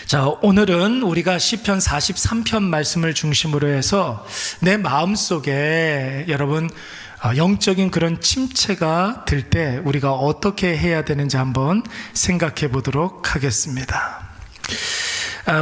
자, 오늘은 우리가 시편 43편 말씀을 중심으로 해서 내 마음속에 여러분 영적인 그런 침체가 들 때 우리가 어떻게 해야 되는지 한번 생각해 보도록 하겠습니다.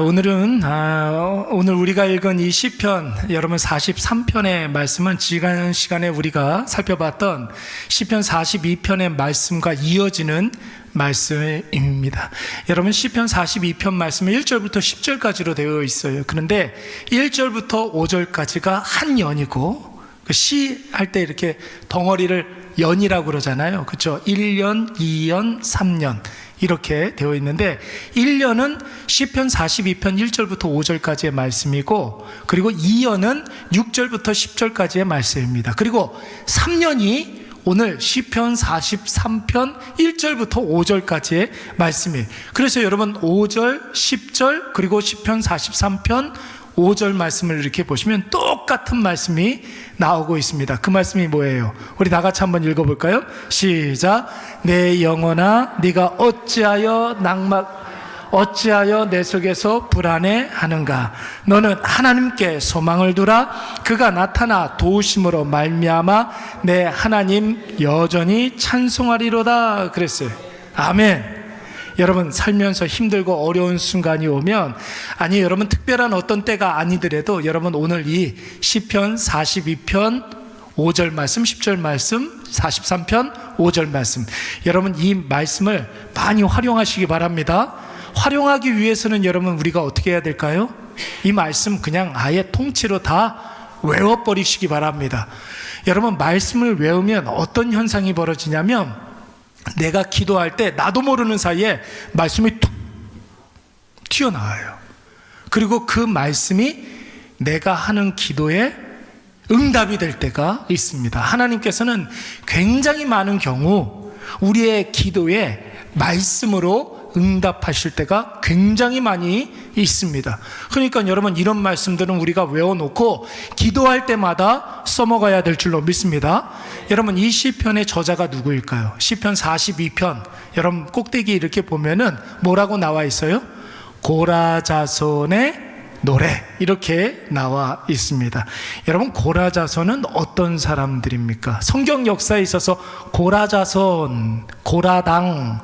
오늘 우리가 읽은 이 시편 여러분 43편의 말씀은 지난 시간에 우리가 살펴봤던 시편 42편의 말씀과 이어지는 말씀입니다. 여러분 시편 42편 말씀은 1절부터 10절까지로 되어 있어요. 그런데 1절부터 5절까지가 한 연이고 시 할 때 이렇게 덩어리를 연이라고 그러잖아요. 그렇죠? 1년, 2년, 3년 이렇게 되어 있는데 1년은 시편 42편 1절부터 5절까지의 말씀이고, 그리고 2년은 6절부터 10절까지의 말씀입니다. 그리고 3년이 오늘 시편 43편 1절부터 5절까지의 말씀이에요. 그래서 여러분 5절, 10절 그리고 시편 43편 5절 말씀을 이렇게 보시면 똑같은 말씀이 나오고 있습니다. 그 말씀이 뭐예요? 우리 다 같이 한번 읽어볼까요? 시작. 내 영혼아 네가 어찌하여 내 속에서 불안해하는가? 너는 하나님께 소망을 두라. 그가 나타나 도우심으로 말미암아 내 하나님 여전히 찬송하리로다 그랬어요. 아멘. 여러분 살면서 힘들고 어려운 순간이 오면, 아니 여러분 특별한 어떤 때가 아니더라도 여러분 오늘 이 시편 42편 5절 말씀, 10절 말씀, 43편 5절 말씀, 여러분 이 말씀을 많이 활용하시기 바랍니다. 활용하기 위해서는 여러분 우리가 어떻게 해야 될까요? 이 말씀 그냥 아예 통째로 다 외워버리시기 바랍니다. 여러분 말씀을 외우면 어떤 현상이 벌어지냐면, 내가 기도할 때 나도 모르는 사이에 말씀이 툭 튀어나와요. 그리고 그 말씀이 내가 하는 기도에 응답이 될 때가 있습니다. 하나님께서는 굉장히 많은 경우 우리의 기도에 말씀으로 응답하실 때가 굉장히 많이 있습니다. 그러니까 여러분 이런 말씀들은 우리가 외워놓고 기도할 때마다 써먹어야 될 줄로 믿습니다. 여러분 이 시편의 저자가 누구일까요? 시편 42편 여러분 꼭대기 이렇게 보면은 뭐라고 나와 있어요? 고라자손의 노래 이렇게 나와 있습니다. 여러분 고라자손은 어떤 사람들입니까? 성경 역사에 있어서 고라자손, 고라당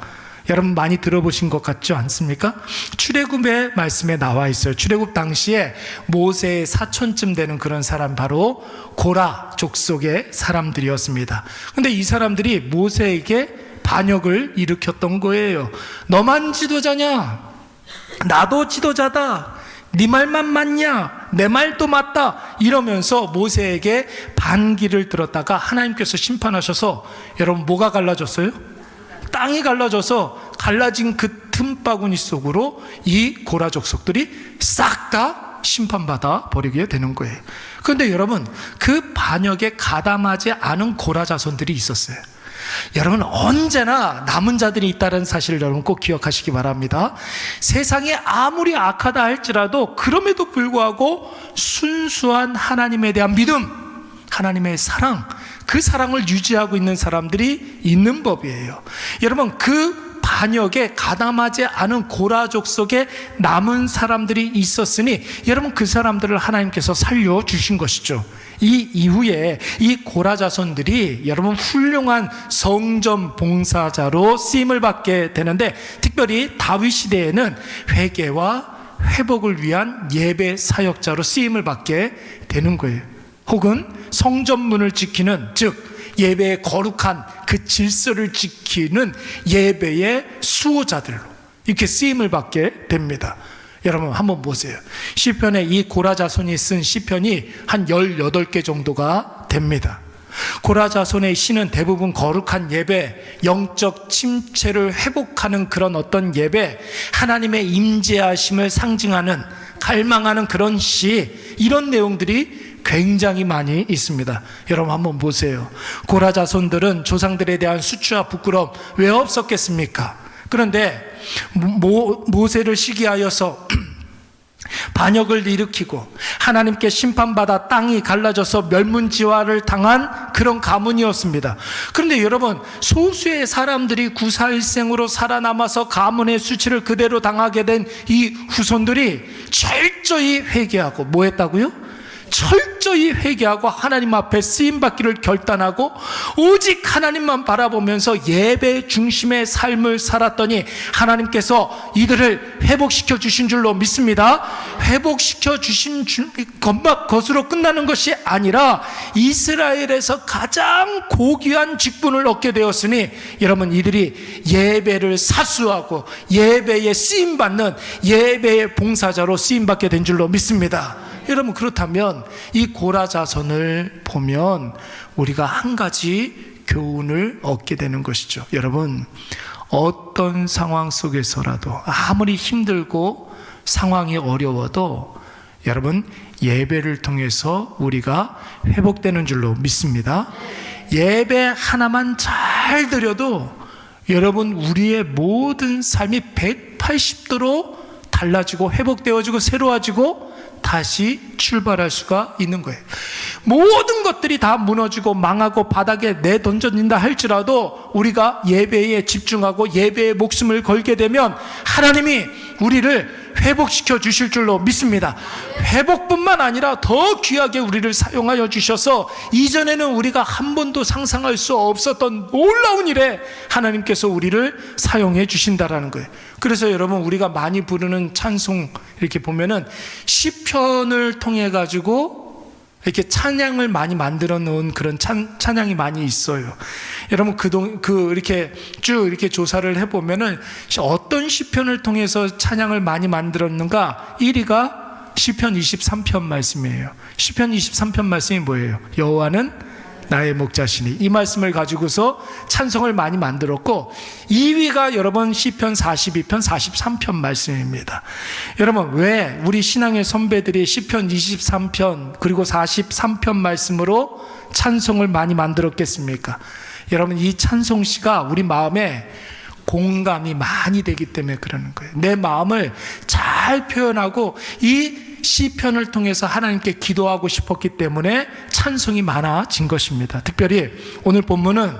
여러분 많이 들어보신 것 같지 않습니까? 출애굽의 말씀에 나와 있어요. 출애굽 당시에 모세의 사촌쯤 되는 그런 사람, 바로 고라 족속의 사람들이었습니다. 근데 이 사람들이 모세에게 반역을 일으켰던 거예요. 너만 지도자냐? 나도 지도자다. 네 말만 맞냐? 내 말도 맞다. 이러면서 모세에게 반기를 들었다가 하나님께서 심판하셔서 여러분 뭐가 갈라졌어요? 땅이 갈라져서 갈라진 그 틈바구니 속으로 이 고라 족속들이 싹 다 심판받아 버리게 되는 거예요. 그런데 여러분 그 반역에 가담하지 않은 고라 자손들이 있었어요. 여러분 언제나 남은 자들이 있다는 사실을 여러분 꼭 기억하시기 바랍니다. 세상이 아무리 악하다 할지라도 그럼에도 불구하고 순수한 하나님에 대한 믿음, 하나님의 사랑, 그 사랑을 유지하고 있는 사람들이 있는 법이에요. 여러분 그 반역에 가담하지 않은 고라족 속에 남은 사람들이 있었으니 여러분 그 사람들을 하나님께서 살려주신 것이죠. 이 이후에 이 고라 자손들이 여러분 훌륭한 성전 봉사자로 쓰임을 받게 되는데, 특별히 다윗 시대에는 회개와 회복을 위한 예배 사역자로 쓰임을 받게 되는 거예요. 혹은 성전문을 지키는, 즉 예배의 거룩한 그 질서를 지키는 예배의 수호자들로 이렇게 쓰임을 받게 됩니다. 여러분 한번 보세요. 시편에 이 고라 자손이 쓴 시편이 한 18개 정도가 됩니다. 고라 자손의 시는 대부분 거룩한 예배, 영적 침체를 회복하는 그런 어떤 예배, 하나님의 임재하심을 상징하는, 갈망하는 그런 시, 이런 내용들이 굉장히 많이 있습니다. 여러분 한번 보세요. 고라 자손들은 조상들에 대한 수치와 부끄러움 왜 없었겠습니까? 그런데 모세를 시기하여서 반역을 일으키고 하나님께 심판받아 땅이 갈라져서 멸문지화를 당한 그런 가문이었습니다. 그런데 여러분, 소수의 사람들이 구사일생으로 살아남아서 가문의 수치를 그대로 당하게 된 이 후손들이 철저히 회개하고 뭐 했다고요? 철저히 회개하고 하나님 앞에 쓰임받기를 결단하고 오직 하나님만 바라보면서 예배 중심의 삶을 살았더니 하나님께서 이들을 회복시켜 주신 줄로 믿습니다. 회복시켜 주신 것으로 끝나는 것이 아니라 이스라엘에서 가장 고귀한 직분을 얻게 되었으니 여러분, 이들이 예배를 사수하고 예배에 쓰임받는 예배의 봉사자로 쓰임받게 된 줄로 믿습니다. 여러분, 그렇다면 이 고라 자손을 보면 우리가 한 가지 교훈을 얻게 되는 것이죠. 여러분, 어떤 상황 속에서라도 아무리 힘들고 상황이 어려워도 여러분, 예배를 통해서 우리가 회복되는 줄로 믿습니다. 예배 하나만 잘 드려도 여러분, 우리의 모든 삶이 180도로 달라지고 회복되어지고 새로워지고 다시 출발할 수가 있는 거예요. 모든 것들이 다 무너지고 망하고 바닥에 내던져진다 할지라도 우리가 예배에 집중하고 예배에 목숨을 걸게 되면 하나님이 우리를 회복시켜 주실 줄로 믿습니다. 회복뿐만 아니라 더 귀하게 우리를 사용하여 주셔서 이전에는 우리가 한 번도 상상할 수 없었던 놀라운 일에 하나님께서 우리를 사용해 주신다라는 거예요. 그래서 여러분, 우리가 많이 부르는 찬송 이렇게 보면은 시편을 통해 가지고 이렇게 찬양을 많이 만들어 놓은 그런 찬양이 많이 있어요. 여러분, 이렇게 쭉 이렇게 조사를 해보면은 어떤 시편을 통해서 찬양을 많이 만들었는가? 1위가 시편 23편 말씀이에요. 시편 23편 말씀이 뭐예요? 여호와는 나의 목자시니, 이 말씀을 가지고서 찬송을 많이 만들었고, 2위가 여러분 시편 42편 43편 말씀입니다. 여러분, 왜 우리 신앙의 선배들이 시편 23편 그리고 43편 말씀으로 찬송을 많이 만들었겠습니까? 여러분, 이 찬송시가 우리 마음에 공감이 많이 되기 때문에 그러는 거예요. 내 마음을 잘 표현하고 이 시편을 통해서 하나님께 기도하고 싶었기 때문에 찬송이 많아진 것입니다. 특별히 오늘 본문은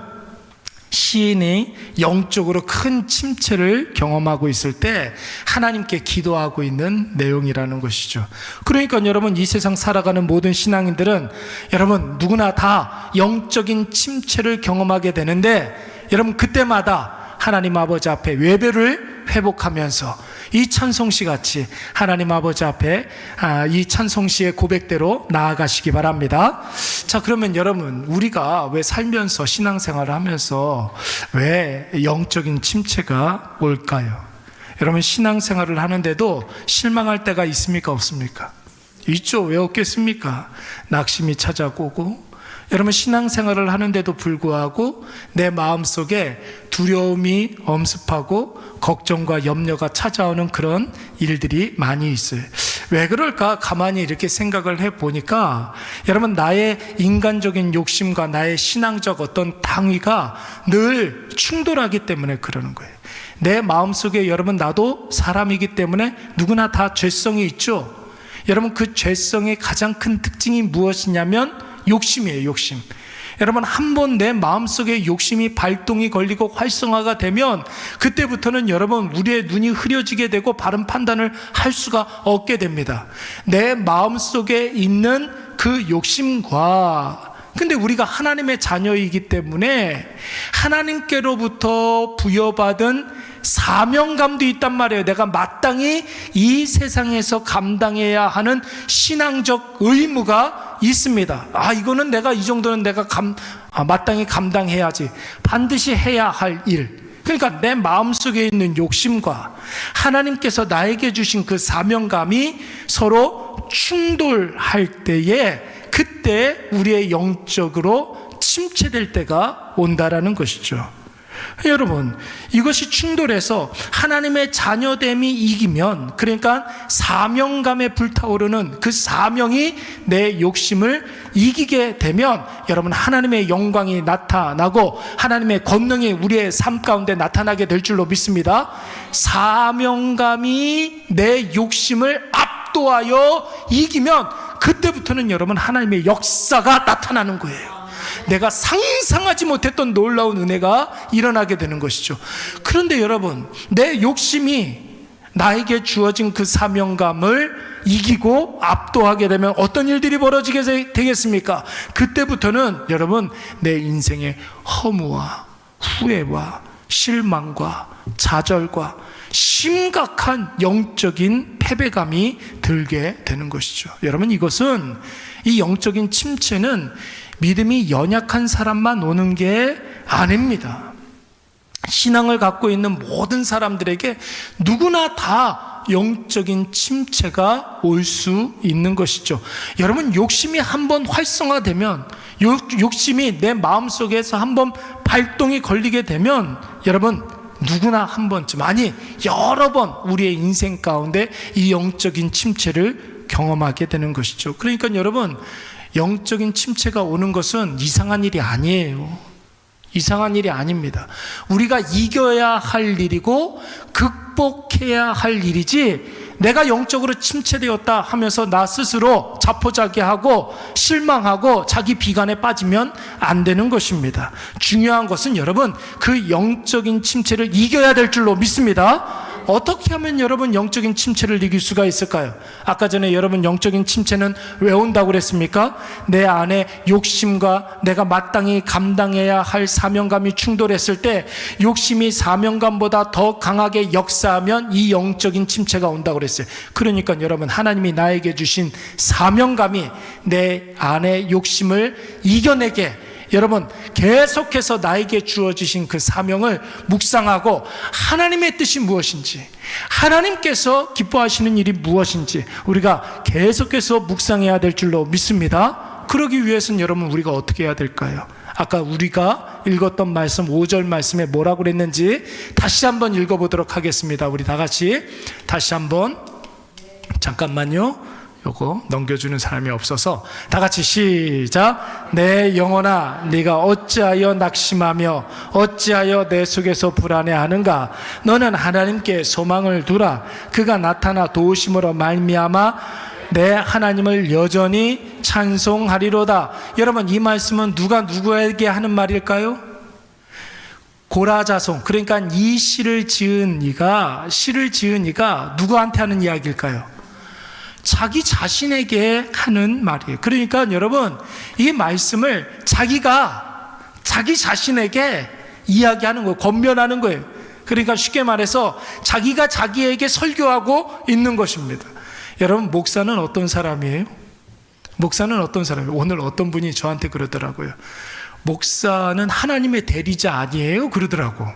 시인이 영적으로 큰 침체를 경험하고 있을 때 하나님께 기도하고 있는 내용이라는 것이죠. 그러니까 여러분, 이 세상 살아가는 모든 신앙인들은 여러분 누구나 다 영적인 침체를 경험하게 되는데, 여러분 그때마다 하나님 아버지 앞에 예배를 회복하면서 이 찬송시 같이 하나님 아버지 앞에 이 찬송시의 고백대로 나아가시기 바랍니다. 자, 그러면 여러분, 우리가 왜 살면서 신앙생활을 하면서 왜 영적인 침체가 올까요? 여러분, 신앙생활을 하는데도 실망할 때가 있습니까? 없습니까? 있죠. 왜 없겠습니까? 낙심이 찾아오고, 여러분, 신앙생활을 하는데도 불구하고 내 마음속에 두려움이 엄습하고 걱정과 염려가 찾아오는 그런 일들이 많이 있어요. 왜 그럴까? 가만히 이렇게 생각을 해보니까 여러분, 나의 인간적인 욕심과 나의 신앙적 어떤 당위가 늘 충돌하기 때문에 그러는 거예요. 내 마음속에 여러분, 나도 사람이기 때문에 누구나 다 죄성이 있죠. 여러분, 그 죄성의 가장 큰 특징이 무엇이냐면 욕심이에요. 욕심. 여러분, 한번 내 마음속에 욕심이 발동이 걸리고 활성화가 되면 그때부터는 여러분, 우리의 눈이 흐려지게 되고 바른 판단을 할 수가 없게 됩니다. 내 마음속에 있는 그 욕심과, 근데 우리가 하나님의 자녀이기 때문에 하나님께로부터 부여받은 사명감도 있단 말이에요. 내가 마땅히 이 세상에서 감당해야 하는 신앙적 의무가 있습니다. 이거는 내가 이 정도는 내가 마땅히 감당해야지, 반드시 해야 할 일. 그러니까 내 마음속에 있는 욕심과 하나님께서 나에게 주신 그 사명감이 서로 충돌할 때에, 그때 우리의 영적으로 침체될 때가 온다라는 것이죠. 여러분, 이것이 충돌해서 하나님의 자녀됨이 이기면, 그러니까 사명감에 불타오르는 그 사명이 내 욕심을 이기게 되면 여러분, 하나님의 영광이 나타나고 하나님의 권능이 우리의 삶 가운데 나타나게 될 줄로 믿습니다. 사명감이 내 욕심을 압도하여 이기면 그때부터는 여러분 하나님의 역사가 나타나는 거예요. 내가 상상하지 못했던 놀라운 은혜가 일어나게 되는 것이죠. 그런데 여러분, 내 욕심이 나에게 주어진 그 사명감을 이기고 압도하게 되면 어떤 일들이 벌어지게 되겠습니까? 그때부터는 여러분, 내 인생의 허무와 후회와 실망과 좌절과 심각한 영적인 패배감이 들게 되는 것이죠. 여러분, 이것은, 이 영적인 침체는 믿음이 연약한 사람만 오는 게 아닙니다. 신앙을 갖고 있는 모든 사람들에게 누구나 다 영적인 침체가 올 수 있는 것이죠. 여러분, 욕심이 한번 활성화되면, 욕심이 내 마음속에서 한번 발동이 걸리게 되면 여러분, 누구나 한 번쯤, 아니 여러 번 우리의 인생 가운데 이 영적인 침체를 경험하게 되는 것이죠. 그러니까 여러분, 영적인 침체가 오는 것은 이상한 일이 아니에요. 이상한 일이 아닙니다. 우리가 이겨야 할 일이고 극복해야 할 일이지, 내가 영적으로 침체되었다 하면서 나 스스로 자포자기하고 실망하고 자기 비관에 빠지면 안 되는 것입니다. 중요한 것은 여러분, 그 영적인 침체를 이겨야 될 줄로 믿습니다. 어떻게 하면 여러분 영적인 침체를 이길 수가 있을까요? 아까 전에 여러분, 영적인 침체는 왜 온다고 그랬습니까? 내 안에 욕심과 내가 마땅히 감당해야 할 사명감이 충돌했을 때 욕심이 사명감보다 더 강하게 역사하면 이 영적인 침체가 온다고 그랬어요. 그러니까 여러분, 하나님이 나에게 주신 사명감이 내 안에 욕심을 이겨내게, 여러분 계속해서 나에게 주어지신 그 사명을 묵상하고 하나님의 뜻이 무엇인지, 하나님께서 기뻐하시는 일이 무엇인지 우리가 계속해서 묵상해야 될 줄로 믿습니다. 그러기 위해서는 여러분, 우리가 어떻게 해야 될까요? 아까 우리가 읽었던 말씀 5절 말씀에 뭐라고 그랬는지 다시 한번 읽어보도록 하겠습니다. 우리 다 같이 다시 한번, 잠깐만요. 요거 넘겨주는 사람이 없어서 다 같이 시작. 내 영혼아, 네가 어찌하여 낙심하며 어찌하여 내 속에서 불안해하는가? 너는 하나님께 소망을 두라. 그가 나타나 도우심으로 말미암아 내 하나님을 여전히 찬송하리로다. 여러분, 이 말씀은 누가 누구에게 하는 말일까요? 고라자손, 그러니까 이 시를 지은 이가 누구한테 하는 이야기일까요? 자기 자신에게 하는 말이에요. 그러니까 여러분, 이 말씀을 자기 자신에게 이야기하는 거예요. 권면하는 거예요. 그러니까 쉽게 말해서 자기가 자기에게 설교하고 있는 것입니다. 여러분, 목사는 어떤 사람이에요? 목사는 어떤 사람이에요? 오늘 어떤 분이 저한테 그러더라고요. 목사는 하나님의 대리자 아니에요? 그러더라고.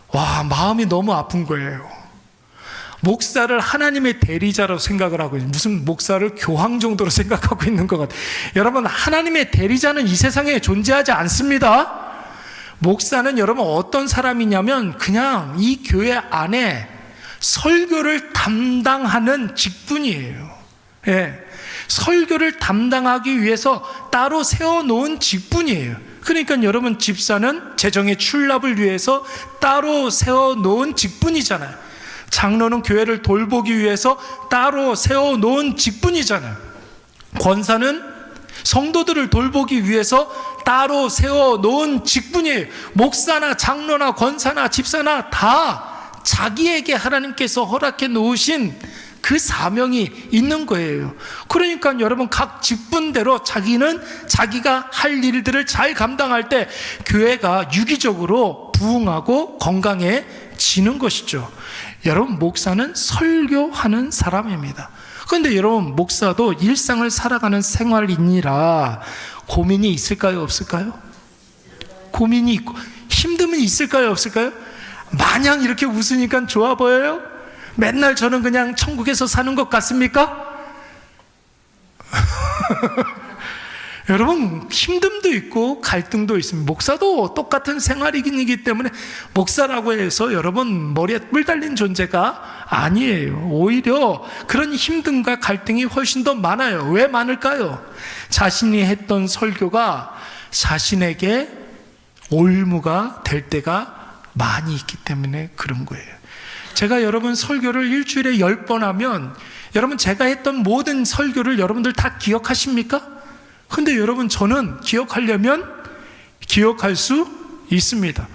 와, 마음이 너무 아픈 거예요. 목사를 하나님의 대리자로 생각을 하고, 무슨 목사를 교황 정도로 생각하고 있는 것 같아요. 여러분, 하나님의 대리자는 이 세상에 존재하지 않습니다. 목사는 여러분 어떤 사람이냐면 그냥 이 교회 안에 설교를 담당하는 직분이에요. 예, 설교를 담당하기 위해서 따로 세워놓은 직분이에요. 그러니까 여러분, 집사는 재정의 출납을 위해서 따로 세워놓은 직분이잖아요. 장로는 교회를 돌보기 위해서 따로 세워놓은 직분이잖아요. 권사는 성도들을 돌보기 위해서 따로 세워놓은 직분이에요. 목사나 장로나 권사나 집사나 다 자기에게 하나님께서 허락해 놓으신 그 사명이 있는 거예요. 그러니까 여러분, 각 직분대로 자기는 자기가 할 일들을 잘 감당할 때 교회가 유기적으로 부흥하고 건강해지는 것이죠. 여러분, 목사는 설교하는 사람입니다. 그런데 여러분, 목사도 일상을 살아가는 생활인이라 고민이 있을까요, 없을까요? 고민이 있고 힘듦이 있을까요, 없을까요? 마냥 이렇게 웃으니까 좋아 보여요? 맨날 저는 그냥 천국에서 사는 것 같습니까? 여러분, 힘듦도 있고 갈등도 있습니다. 목사도 똑같은 생활이기 때문에 목사라고 해서 여러분 머리에 뿔 달린 존재가 아니에요. 오히려 그런 힘듦과 갈등이 훨씬 더 많아요. 왜 많을까요? 자신이 했던 설교가 자신에게 올무가 될 때가 많이 있기 때문에 그런 거예요. 제가 여러분 설교를 일주일에 10번 하면 여러분 제가 했던 모든 설교를 여러분들 다 기억하십니까? 근데 여러분 저는 기억하려면 기억할 수 있습니다.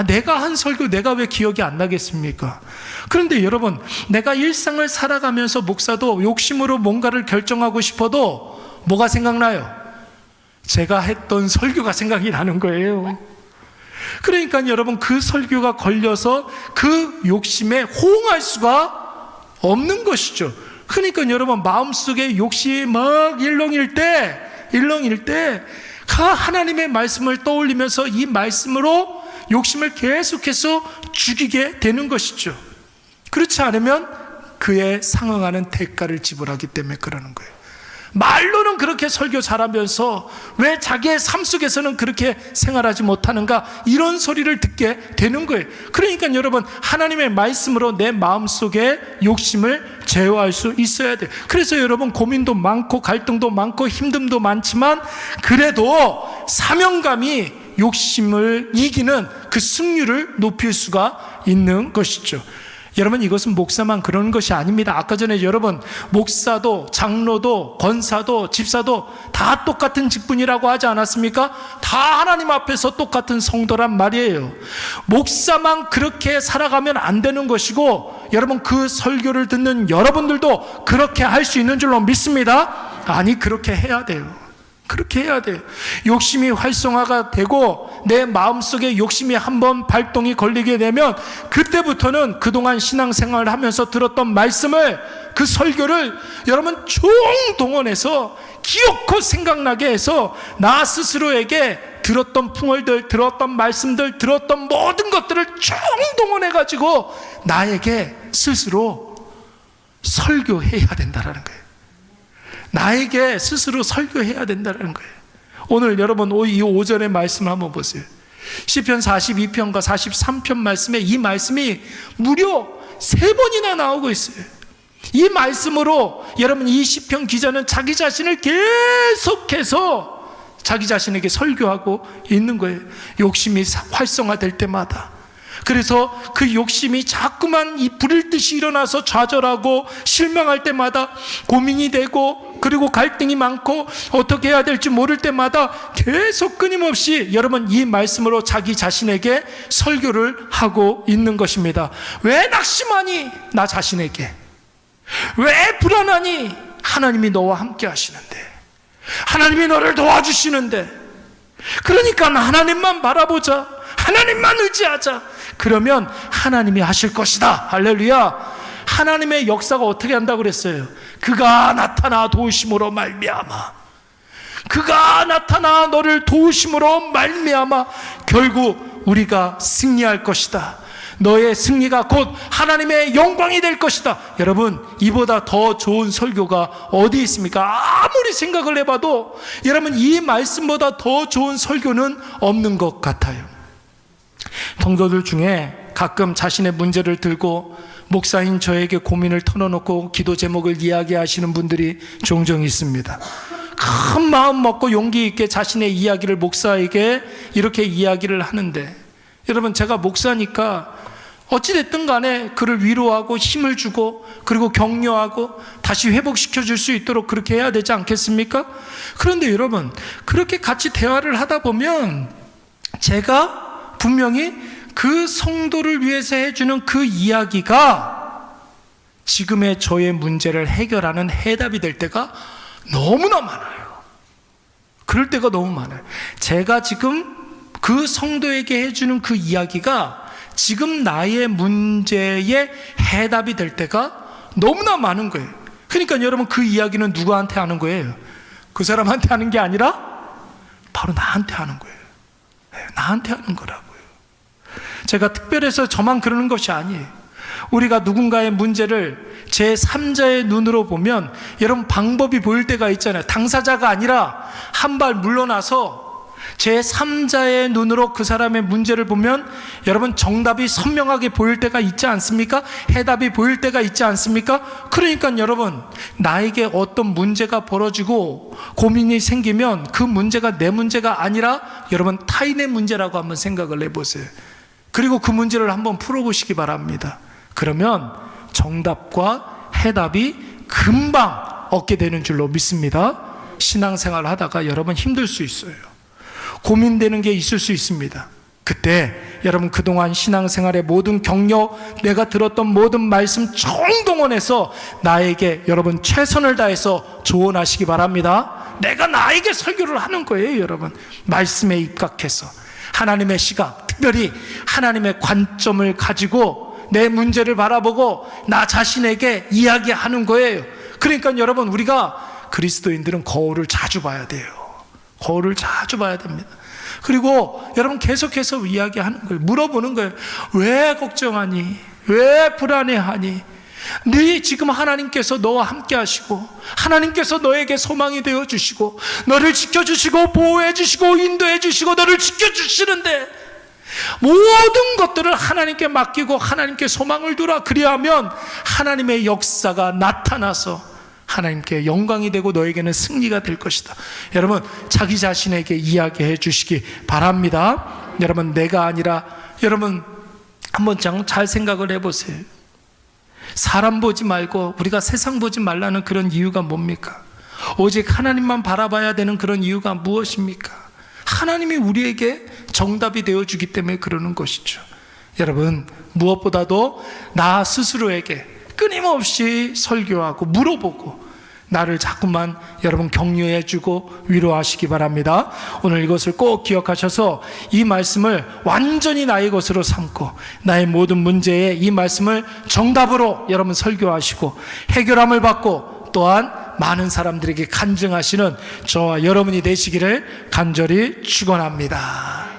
내가 한 설교 내가 왜 기억이 안 나겠습니까? 그런데 여러분, 내가 일상을 살아가면서 목사도 욕심으로 뭔가를 결정하고 싶어도 뭐가 생각나요? 제가 했던 설교가 생각이 나는 거예요. 그러니까 여러분, 그 설교가 걸려서 그 욕심에 호응할 수가 없는 것이죠. 그러니까 여러분, 마음속에 욕심이 막 일렁일 때 그 하나님의 말씀을 떠올리면서 이 말씀으로 욕심을 계속해서 죽이게 되는 것이죠. 그렇지 않으면 그에 상응하는 대가를 지불하기 때문에 그러는 거예요. 말로는 그렇게 설교 잘하면서 왜 자기의 삶 속에서는 그렇게 생활하지 못하는가, 이런 소리를 듣게 되는 거예요. 그러니까 여러분, 하나님의 말씀으로 내 마음속에 욕심을 제어할 수 있어야 돼요. 그래서 여러분, 고민도 많고 갈등도 많고 힘듦도 많지만 그래도 사명감이 욕심을 이기는 그 승률을 높일 수가 있는 것이죠. 여러분, 이것은 목사만 그런 것이 아닙니다. 아까 전에 여러분, 목사도 장로도 권사도 집사도 다 똑같은 직분이라고 하지 않았습니까? 다 하나님 앞에서 똑같은 성도란 말이에요. 목사만 그렇게 살아가면 안 되는 것이고, 여러분, 그 설교를 듣는 여러분들도 그렇게 할 수 있는 줄로 믿습니다. 아니, 그렇게 해야 돼요. 그렇게 해야 돼요. 욕심이 활성화가 되고 내 마음속에 욕심이 한번 발동이 걸리게 되면 그때부터는 그동안 신앙생활을 하면서 들었던 말씀을, 그 설교를 여러분 총동원해서 기억코 생각나게 해서 나 스스로에게 들었던 풍월들, 들었던 말씀들, 들었던 모든 것들을 총동원해가지고 나에게 스스로 설교해야 된다는 거예요. 나에게 스스로 설교해야 된다는 거예요. 오늘 여러분, 이 오전의 말씀 한번 보세요. 시편 42편과 43편 말씀에 이 말씀이 무려 3번이나 나오고 있어요. 이 말씀으로 여러분, 이 시편 기자는 자기 자신을 계속해서 자기 자신에게 설교하고 있는 거예요. 욕심이 활성화될 때마다. 그래서 그 욕심이 자꾸만 이 불일 듯이 일어나서 좌절하고 실망할 때마다 고민이 되고, 그리고 갈등이 많고 어떻게 해야 될지 모를 때마다 계속 끊임없이 여러분, 이 말씀으로 자기 자신에게 설교를 하고 있는 것입니다. 왜 낙심하니? 나 자신에게. 왜 불안하니? 하나님이 너와 함께 하시는데, 하나님이 너를 도와주시는데. 그러니까 하나님만 바라보자, 하나님만 의지하자. 그러면 하나님이 하실 것이다. 할렐루야. 하나님의 역사가 어떻게 한다고 그랬어요? 그가 나타나 도우심으로 말미암아, 그가 나타나 너를 도우심으로 말미암아 결국 우리가 승리할 것이다. 너의 승리가 곧 하나님의 영광이 될 것이다. 여러분, 이보다 더 좋은 설교가 어디 있습니까? 아무리 생각을 해봐도 여러분, 이 말씀보다 더 좋은 설교는 없는 것 같아요. 성도들 중에 가끔 자신의 문제를 들고 목사인 저에게 고민을 털어놓고 기도 제목을 이야기하시는 분들이 종종 있습니다. 큰 마음 먹고 용기 있게 자신의 이야기를 목사에게 이렇게 이야기를 하는데, 여러분, 제가 목사니까 어찌됐든 간에 그를 위로하고 힘을 주고 그리고 격려하고 다시 회복시켜 줄 수 있도록 그렇게 해야 되지 않겠습니까? 그런데 여러분, 그렇게 같이 대화를 하다 보면 제가 분명히 그 성도를 위해서 해주는 그 이야기가 지금의 저의 문제를 해결하는 해답이 될 때가 너무나 많아요. 그럴 때가 너무 많아요. 제가 지금 그 성도에게 해주는 그 이야기가 지금 나의 문제의 해답이 될 때가 너무나 많은 거예요. 그러니까 여러분, 그 이야기는 누구한테 하는 거예요? 그 사람한테 하는 게 아니라 바로 나한테 하는 거예요. 나한테 하는 거라고요. 제가 특별해서 저만 그러는 것이 아니에요. 우리가 누군가의 문제를 제3자의 눈으로 보면 여러분, 방법이 보일 때가 있잖아요. 당사자가 아니라 한 발 물러나서 제3자의 눈으로 그 사람의 문제를 보면 여러분, 정답이 선명하게 보일 때가 있지 않습니까? 해답이 보일 때가 있지 않습니까? 그러니까 여러분, 나에게 어떤 문제가 벌어지고 고민이 생기면 그 문제가 내 문제가 아니라 여러분, 타인의 문제라고 한번 생각을 해보세요. 그리고 그 문제를 한번 풀어보시기 바랍니다. 그러면 정답과 해답이 금방 얻게 되는 줄로 믿습니다. 신앙생활을 하다가 여러분 힘들 수 있어요. 고민되는 게 있을 수 있습니다. 그때 여러분 그동안 신앙생활의 모든 경력, 내가 들었던 모든 말씀 총동원해서 나에게 여러분 최선을 다해서 조언하시기 바랍니다. 내가 나에게 설교를 하는 거예요. 여러분 말씀에 입각해서 하나님의 시각, 특별히 하나님의 관점을 가지고 내 문제를 바라보고 나 자신에게 이야기하는 거예요. 그러니까 여러분 우리가 그리스도인들은 거울을 자주 봐야 돼요. 거울을 자주 봐야 됩니다. 그리고 여러분 계속해서 이야기하는 거예요. 물어보는 거예요. 왜 걱정하니? 왜 불안해하니? 네 지금 하나님께서 너와 함께 하시고 하나님께서 너에게 소망이 되어 주시고 너를 지켜주시고 보호해 주시고 인도해 주시고 너를 지켜주시는데 모든 것들을 하나님께 맡기고 하나님께 소망을 두라. 그리하면 하나님의 역사가 나타나서 하나님께 영광이 되고 너에게는 승리가 될 것이다. 여러분 자기 자신에게 이야기해 주시기 바랍니다. 여러분 내가 아니라 여러분 한번 잘 생각을 해보세요. 사람 보지 말고 우리가 세상 보지 말라는 그런 이유가 뭡니까? 오직 하나님만 바라봐야 되는 그런 이유가 무엇입니까? 하나님이 우리에게 정답이 되어주기 때문에 그러는 것이죠. 여러분 무엇보다도 나 스스로에게 끊임없이 설교하고 물어보고 나를 자꾸만 여러분 격려해주고 위로하시기 바랍니다. 오늘 이것을 꼭 기억하셔서 이 말씀을 완전히 나의 것으로 삼고 나의 모든 문제에 이 말씀을 정답으로 여러분 설교하시고 해결함을 받고 또한 많은 사람들에게 간증하시는 저와 여러분이 되시기를 간절히 축원합니다.